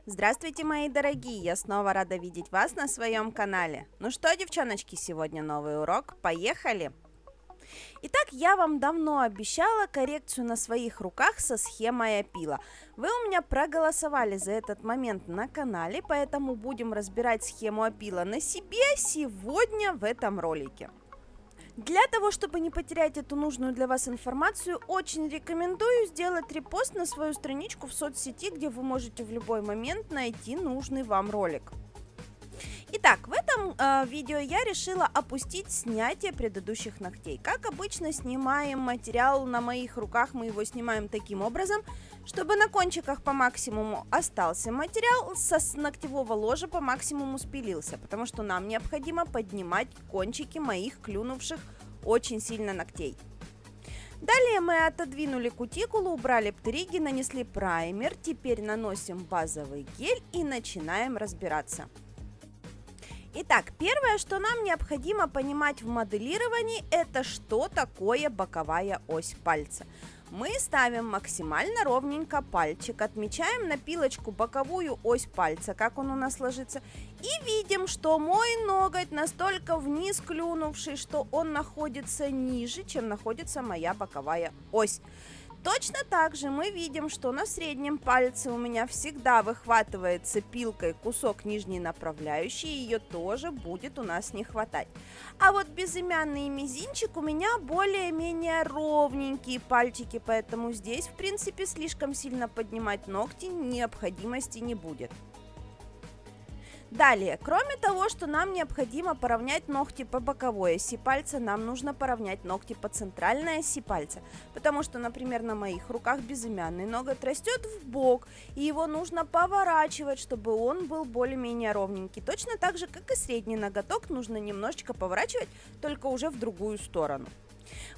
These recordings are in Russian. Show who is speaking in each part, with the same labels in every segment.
Speaker 1: Здравствуйте, мои дорогие! Я снова рада видеть вас на своем канале. Ну что, девчоночки, сегодня новый урок. Поехали! Итак, я вам давно обещала коррекцию на своих руках со схемой опила. Вы у меня проголосовали за этот момент на канале, поэтому будем разбирать схему опила на себе сегодня в этом ролике. Для того, чтобы не потерять эту нужную для вас информацию, очень рекомендую сделать репост на свою страничку в соцсети, где вы можете в любой момент найти нужный вам ролик. Итак, в этом видео я решила опустить снятие предыдущих ногтей. Как обычно, снимаем материал на моих руках, мы его снимаем таким образом, чтобы на кончиках по максимуму остался материал, со ногтевого ложа по максимуму спилился, потому что нам необходимо поднимать кончики моих клюнувших очень сильно ногтей. Далее мы отодвинули кутикулу, убрали птериги, нанесли праймер, теперь наносим базовый гель и начинаем разбираться. Итак, первое, что нам необходимо понимать в моделировании, это что такое боковая ось пальца. Мы ставим максимально ровненько пальчик, отмечаем на пилочку боковую ось пальца, как он у нас ложится, и видим, что мой ноготь настолько вниз клюнувший, что он находится ниже, чем находится моя боковая ось. Точно так же мы видим, что на среднем пальце у меня всегда выхватывается пилкой кусок нижней направляющей, ее тоже будет у нас не хватать. А вот безымянный и мизинчик у меня более-менее ровненькие пальчики, поэтому здесь, в принципе, слишком сильно поднимать ногти необходимости не будет. Далее, кроме того, что нам необходимо поравнять ногти по боковой оси пальца, нам нужно поравнять ногти по центральной оси пальца, потому что, например, на моих руках безымянный ноготь растет в бок, и его нужно поворачивать, чтобы он был более-менее ровненький. Точно так же, как и средний ноготок, нужно немножечко поворачивать, только уже в другую сторону.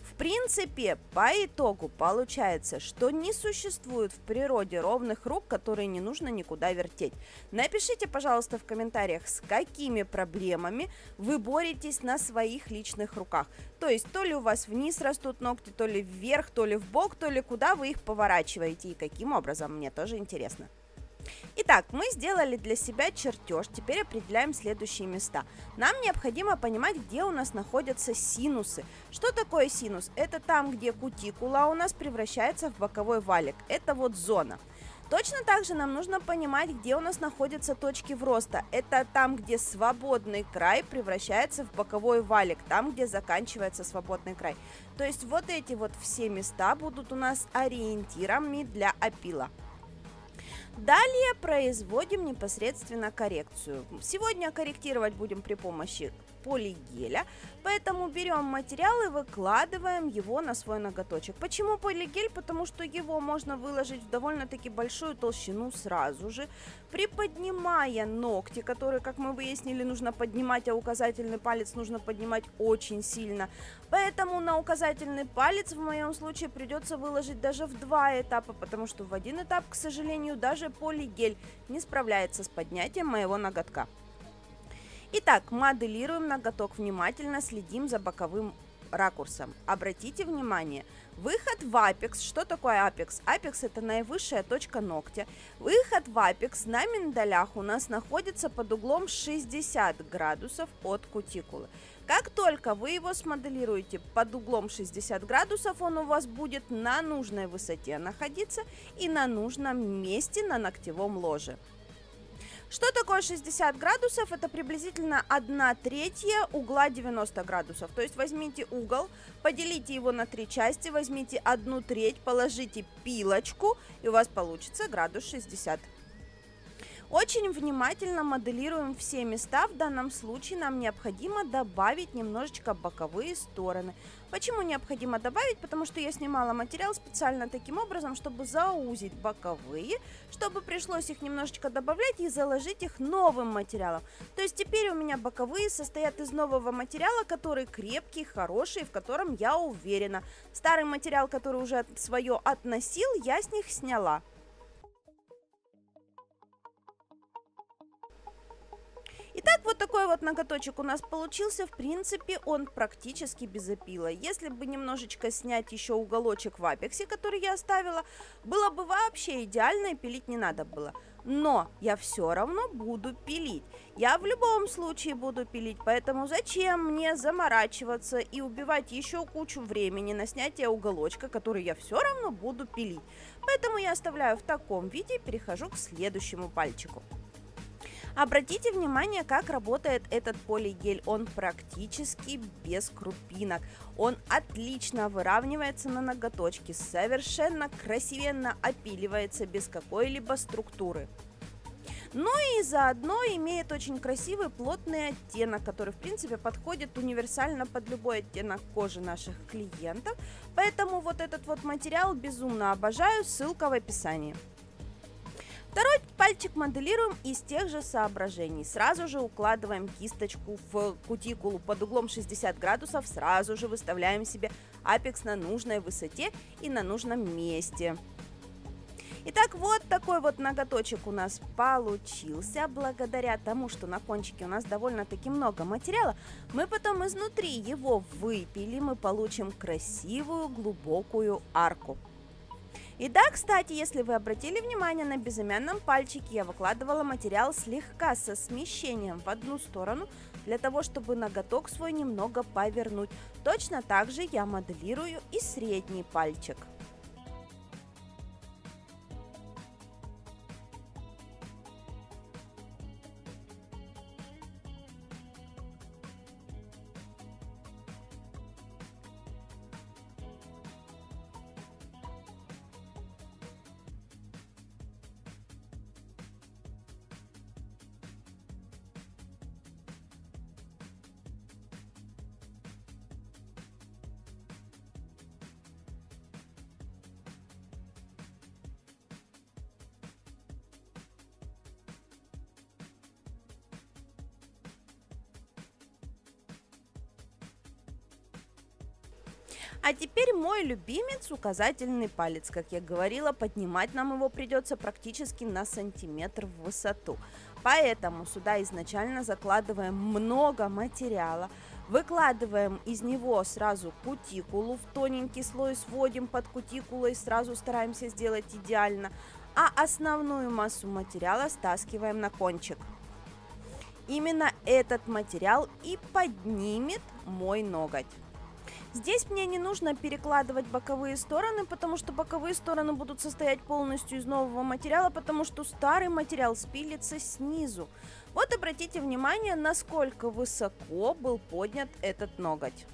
Speaker 1: В принципе, по итогу получается, что не существует в природе ровных рук, которые не нужно никуда вертеть. Напишите, пожалуйста, в комментариях, с какими проблемами вы боретесь на своих личных руках. То есть, то ли у вас вниз растут ногти, то ли вверх, то ли в бок, то ли куда вы их поворачиваете и каким образом, мне тоже интересно. Итак, мы сделали для себя чертеж, теперь определяем следующие места. Нам необходимо понимать, где у нас находятся синусы. Что такое синус? Это там, где кутикула у нас превращается в боковой валик. Это вот зона. Точно так же нам нужно понимать, где у нас находятся точки вроста. Это там, где свободный край превращается в боковой валик, там, где заканчивается свободный край. То есть вот эти вот все места будут у нас ориентирами для опила. Далее производим непосредственно коррекцию. Сегодня корректировать будем при помощи полигеля, поэтому берем материал и выкладываем его на свой ноготочек. Почему полигель? Потому что его можно выложить в довольно-таки большую толщину сразу же, приподнимая ногти, которые, как мы выяснили, нужно поднимать, а указательный палец нужно поднимать очень сильно. Поэтому на указательный палец в моем случае придется выложить даже в 2 этапа, потому что в один этап, к сожалению, даже полигель не справляется с поднятием моего ноготка. Итак, моделируем ноготок внимательно, следим за боковым ракурсом. Обратите внимание, выход в апекс. Что такое апекс? Апекс — это наивысшая точка ногтя. Выход в апекс на миндалях у нас находится под углом 60 градусов от кутикулы. Как только вы его смоделируете под углом 60 градусов, он у вас будет на нужной высоте находиться и на нужном месте на ногтевом ложе. Что такое 60 градусов? Это приблизительно 1/3 угла 90 градусов. То есть возьмите угол, поделите его на 3 части, возьмите 1/3, положите пилочку, и у вас получится градус 60. Очень внимательно моделируем все места. В данном случае нам необходимо добавить немножечко боковые стороны. Почему необходимо добавить? Потому что я снимала материал специально таким образом, чтобы заузить боковые, чтобы пришлось их немножечко добавлять и заложить их новым материалом. То есть теперь у меня боковые состоят из нового материала, который крепкий, хороший, в котором я уверена. Старый материал, который уже свое относил, я с них сняла. Итак, вот такой вот ноготочек у нас получился. В принципе, он практически без опила. Если бы немножечко снять еще уголочек в апексе, который я оставила, было бы вообще идеально, и пилить не надо было. но я все равно буду пилить. Я в любом случае буду пилить, поэтому зачем мне заморачиваться и убивать еще кучу времени на снятие уголочка, который я все равно буду пилить. Поэтому я оставляю в таком виде и перехожу к следующему пальчику. Обратите внимание, как работает этот полигель. Он практически без крупинок. Он отлично выравнивается на ноготочке, совершенно красивенно опиливается без какой-либо структуры. Ну и заодно имеет очень красивый плотный оттенок, который в принципе подходит универсально под любой оттенок кожи наших клиентов. Поэтому вот этот вот материал безумно обожаю, ссылка в описании. Второй пальчик моделируем из тех же соображений. Сразу же укладываем кисточку в кутикулу под углом 60 градусов, сразу же выставляем себе апекс на нужной высоте и на нужном месте. Итак, вот такой вот ноготочек у нас получился. Благодаря тому, что на кончике у нас довольно-таки много материала, мы потом изнутри его выпилим и получим красивую глубокую арку. И да, кстати, если вы обратили внимание, на безымянном пальчике я выкладывала материал слегка со смещением в одну сторону, для того, чтобы ноготок свой немного повернуть. Точно так же я моделирую и средний пальчик. А теперь мой любимец — указательный палец. Как я говорила, поднимать нам его придется практически на сантиметр в высоту. Поэтому сюда изначально закладываем много материала, выкладываем из него сразу кутикулу, в тоненький слой сводим под кутикулой, сразу стараемся сделать идеально, а основную массу материала стаскиваем на кончик. Именно этот материал и поднимет мой ноготь. Здесь мне не нужно перекладывать боковые стороны, потому что боковые стороны будут состоять полностью из нового материала, потому что старый материал спилится снизу. Вот обратите внимание, насколько высоко был поднят этот ноготь.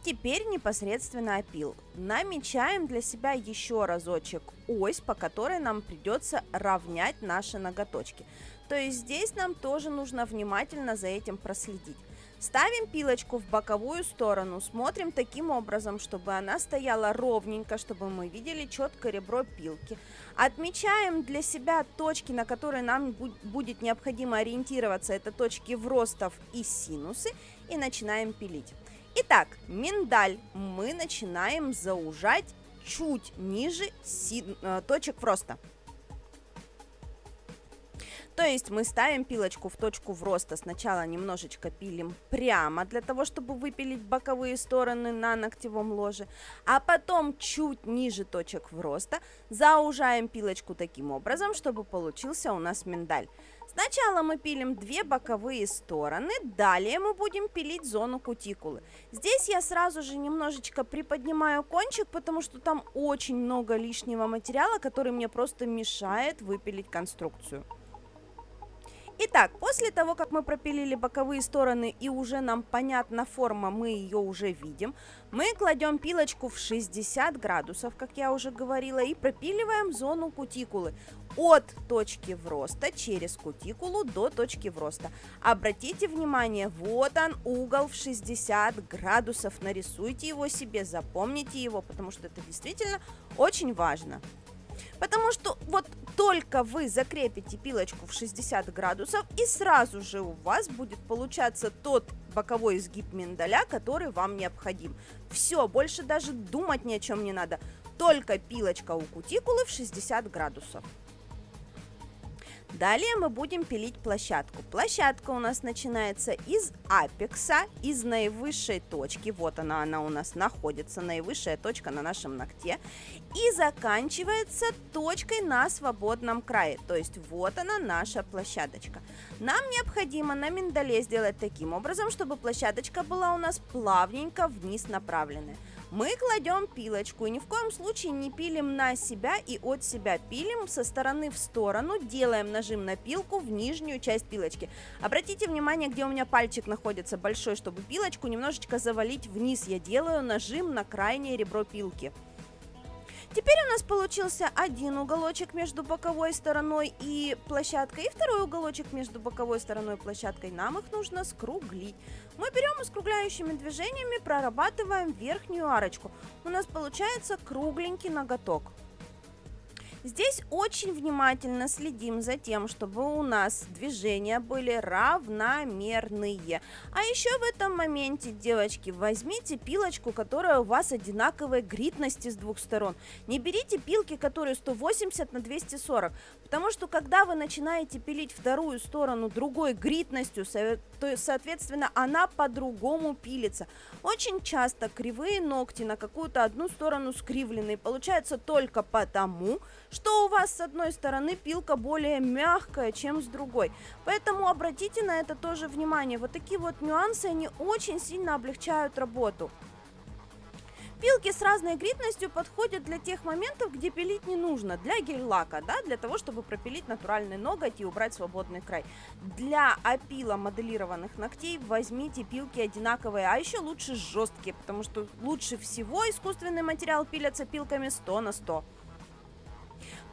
Speaker 1: Теперь непосредственно опил. Намечаем для себя еще разочек ось, по которой нам придется равнять наши ноготочки. То есть здесь нам тоже нужно внимательно за этим проследить. Ставим пилочку в боковую сторону, смотрим таким образом, чтобы она стояла ровненько, чтобы мы видели четко ребро пилки. Отмечаем для себя точки, на которые нам будет необходимо ориентироваться, это точки вростов и синусы, и начинаем пилить. Итак, миндаль мы начинаем заужать чуть ниже точек вроста. То есть мы ставим пилочку в точку вроста, сначала немножечко пилим прямо, для того, чтобы выпилить боковые стороны на ногтевом ложе, а потом чуть ниже точек вроста заужаем пилочку таким образом, чтобы получился у нас миндаль. Сначала мы пилим две боковые стороны, далее мы будем пилить зону кутикулы. Здесь я сразу же немножечко приподнимаю кончик, потому что там очень много лишнего материала, который мне просто мешает выпилить конструкцию. Итак, после того, как мы пропилили боковые стороны и уже нам понятна форма, мы ее уже видим, мы кладем пилочку в 60 градусов, как я уже говорила, и пропиливаем зону кутикулы от точки вроста через кутикулу до точки вроста. Обратите внимание, вот он угол в 60 градусов, нарисуйте его себе, запомните его, потому что это действительно очень важно. Потому что вот только вы закрепите пилочку в 60 градусов, и сразу же у вас будет получаться тот боковой изгиб миндаля, который вам необходим. Все, больше даже думать ни о чем не надо. Только пилочка у кутикулы в 60 градусов. Далее мы будем пилить площадку. Площадка у нас начинается из апекса, из наивысшей точки. Вот она у нас находится, наивысшая точка на нашем ногте. И заканчивается точкой на свободном крае. То есть вот она, наша площадочка. Нам необходимо на миндале сделать таким образом, чтобы площадочка была у нас плавненько вниз направленная. Мы кладем пилочку и ни в коем случае не пилим на себя и от себя. Пилим со стороны в сторону, делаем нажим на пилку в нижнюю часть пилочки. Обратите внимание, где у меня пальчик находится большой, чтобы пилочку немножечко завалить вниз. Я делаю нажим на крайнее ребро пилки. Теперь у нас получился один уголочек между боковой стороной и площадкой, и второй уголочек между боковой стороной и площадкой. Нам их нужно скруглить. Мы берем и скругляющими движениями прорабатываем верхнюю арочку. У нас получается кругленький ноготок. Здесь очень внимательно следим за тем, чтобы у нас движения были равномерные. А еще в этом моменте, девочки, возьмите пилочку, которая у вас одинаковой гритности с двух сторон. Не берите пилки, которые 180 на 240, потому что когда вы начинаете пилить вторую сторону другой гритностью, то, соответственно, она по-другому пилится. Очень часто кривые ногти на какую-то одну сторону скривленные получаются только потому, что у вас с одной стороны пилка более мягкая, чем с другой. Поэтому обратите на это тоже внимание. Вот такие вот нюансы, они очень сильно облегчают работу. Пилки с разной гритностью подходят для тех моментов, где пилить не нужно. Для гель-лака, да, для того, чтобы пропилить натуральный ноготь и убрать свободный край. Для опила моделированных ногтей возьмите пилки одинаковые, а еще лучше жесткие, потому что лучше всего искусственный материал пилятся пилками 100 на 100.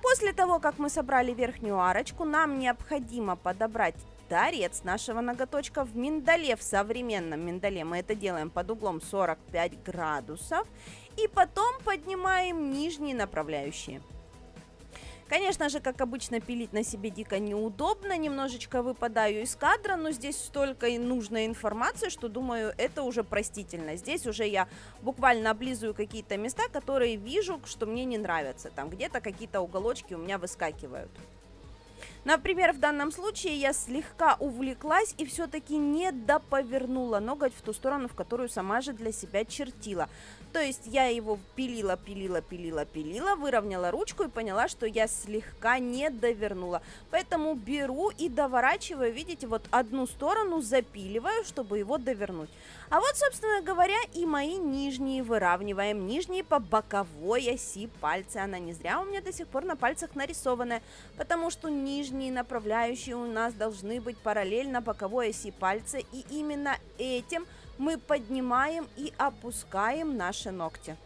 Speaker 1: После того, как мы собрали верхнюю арочку, нам необходимо подобрать торец нашего ноготочка в миндале, в современном миндале. Мы это делаем под углом 45 градусов и потом поднимаем нижние направляющие. Конечно же, как обычно, пилить на себе дико неудобно, немножечко выпадаю из кадра, но здесь столько и нужной информации, что, думаю, это уже простительно. Здесь уже я буквально облизываю какие-то места, которые вижу, что мне не нравятся. Там где-то какие-то уголочки у меня выскакивают. Например, в данном случае я слегка увлеклась и все-таки не доповернула ноготь в ту сторону, в которую сама же для себя чертила. То есть я его пилила, выровняла ручку и поняла, что я слегка не довернула. Поэтому беру и доворачиваю, видите, вот одну сторону запиливаю, чтобы его довернуть. А вот, собственно говоря, и мои нижние выравниваем. Нижние по боковой оси пальца. Она не зря у меня до сих пор на пальцах нарисованная, потому что нижние направляющие у нас должны быть параллельно боковой оси пальца. И именно этим мы поднимаем и опускаем наши ногти.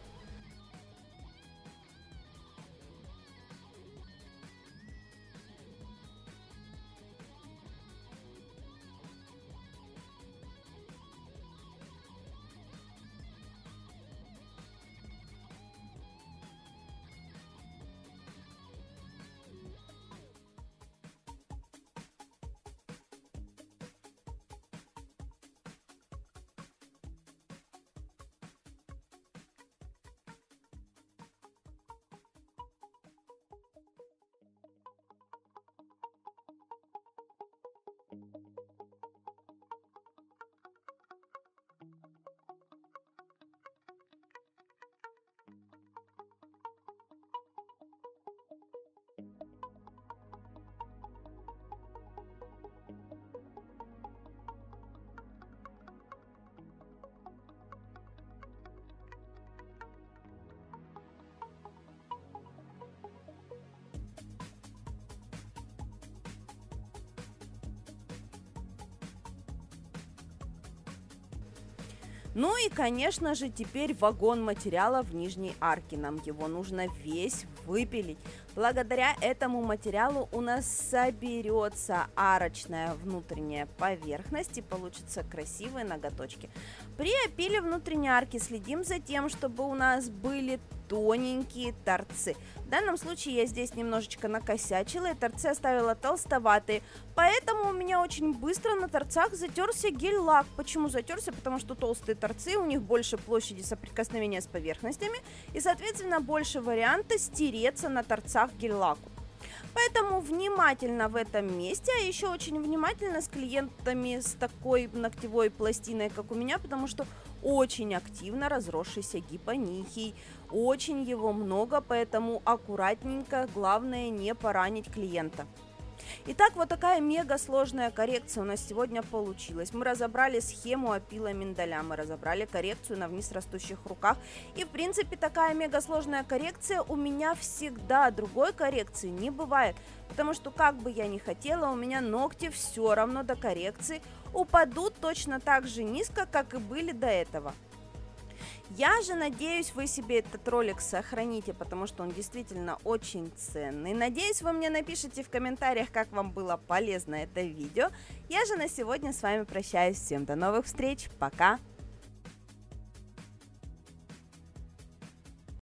Speaker 1: Ну и, конечно же, теперь вагон материала в нижней арке. Нам его нужно весь выпилить. Благодаря этому материалу у нас соберется арочная внутренняя поверхность и получатся красивые ноготочки. При опиле внутренней арки следим за тем, чтобы у нас были тоненькие торцы. В данном случае я здесь немножечко накосячила и торцы оставила толстоватые, поэтому у меня очень быстро на торцах затерся гель-лак. Почему затерся? Потому что толстые торцы, у них больше площади соприкосновения с поверхностями и, соответственно, больше варианта стереться на торцах гель-лаку. Поэтому внимательно в этом месте, а еще очень внимательно с клиентами с такой ногтевой пластиной, как у меня, потому что очень активно разросшийся гипонихий, очень его много, поэтому аккуратненько, главное не поранить клиента. Итак, вот такая мега сложная коррекция у нас сегодня получилась. Мы разобрали схему опила миндаля, мы разобрали коррекцию на вниз растущих руках. И, в принципе, такая мега сложная коррекция у меня всегда, другой коррекции не бывает. Потому что, как бы я ни хотела, у меня ногти все равно до коррекции упадут точно так же низко, как и были до этого. Я же надеюсь, вы себе этот ролик сохраните, потому что он действительно очень ценный. Надеюсь, вы мне напишите в комментариях, как вам было полезно это видео. Я же на сегодня с вами прощаюсь. Всем до новых встреч. Пока!